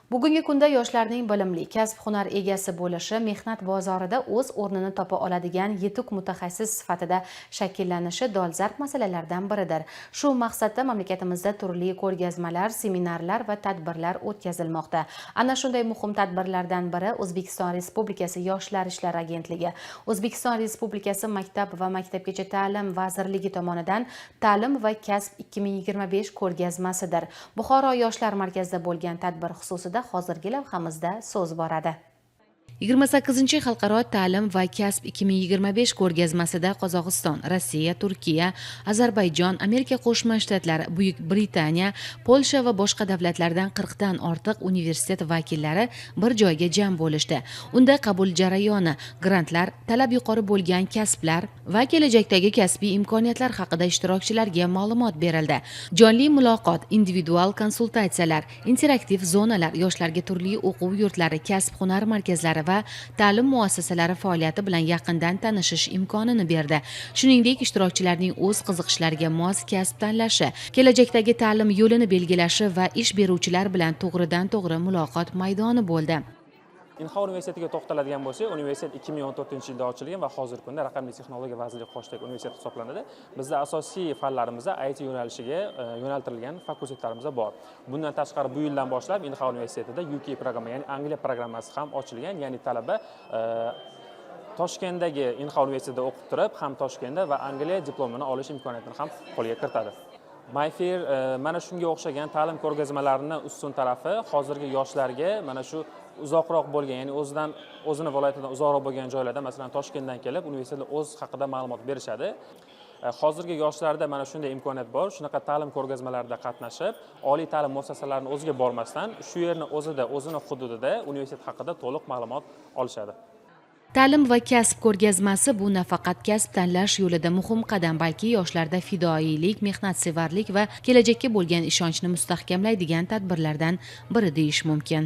Bugungi kunda yoshlarning bilimli, kasb-hunar egasi bo'lishi, mehnat bozorida o'z o'rnini topa oladigan yetuk mutaxassis sifatida shakllanishi dolzarb masalalardan biridir. Shu maqsadda mamlakatimizda turli ko'rgazmalar, seminarlar va tadbirlar o'tkazilmoqda. Ana shunday muhim tadbirlardan biri O'zbekiston Respublikasi Yoshlar ishlari agentligi, O'zbekiston Respublikasi Maktab va Maktabgacha ta'lim vazirligi tomonidan Ta'lim va kasb 2025 ko'rgazmasidir. Buxoro yoshlar markazida bo'lgan tadbir xususida hozirgi lavhamizda so'z boradi. 28 Xalqaro ta'lim va kasb 2025 ko'rgazmasida Qozog'iston, Rossiya, Turkiya, Ozarbayjon, Amerika Qo'shma Shtatlari, Buyuk Britaniya, Polsha va boshqa davlatlardan 40 dan ortiq universitet vakillari bir joyga jam bo'lishdi. Unda qabul jarayoni, grantlar, talab yuqori bo'lgan kasblar va kelajakdagi kasbiy imkoniyatlar haqida ishtirokchilarga ma'lumot berildi. Jonli muloqot, individual konsultatsiyalar, interaktiv zonalar, yoshlarga turli o'quv yurtlari, kasb-hunar markazlari va ta'lim muassasalari faoliyati bilan yaqindan tanishish imkonini berdi. Shuningdek, ishtirokchilarning o'z qiziqishlariga mos kasb tanlashi, kelajakdagi ta'lim yo'lini belgilashi va ish beruvchilar bilan to'g'ridan-to'g'ri muloqot maydoni bo'ldi. Inha universitetiga to'xtaladigan bo'lsak, universitet 2014-yilda ochilgan va hozirgi kunda raqamli texnologiya vazirligi qoshidagi universitet hisoblanadi. Bizda asosiy fanlarimizda IT yo'nalishiga yo'naltirilgan fakultetlarimiz bor. Bundan tashqari bu yildan boshlab Inha universitetida UK programma, ya'ni Angliya programmasi ham ochilgan, ya'ni talaba Toshkentdagi Inha universitetida o'qib turib, ham Toshkentda va Angliya diplomini olish imkoniyatini ham qo'lga kiritadi. MyFair mana shunga o'xshagan ta'lim ko'rgazmalarining ustun tarafi hozirgi yoshlarga mana shu uzoqroq bo'lgan, ya'ni o'zini viloyatidan uzoqroq bo'lgan joylarda, masalan Toshkentdan kelib, universitetda o'z haqida ma'lumot berishadi. Hozirgi yoshlarda mana shunday imkoniyat bor. Shunaqa ta'lim ko'rgazmalarida qatnashib, oliy ta'lim muassasalarini o'ziga bormasdan, shu yerni o'zini hududida universitet haqida to'liq ma'lumot olishadi. Ta'lim va kasb ko'rgazmasi bu nafaqat kasb tanlash yo'lida muhim qadam, balki yoshlarda fidoyilik, mehnatsevarlik va kelajakka bo'lgan ishonchni mustahkamlaydigan tadbirlardan biri deyish mumkin.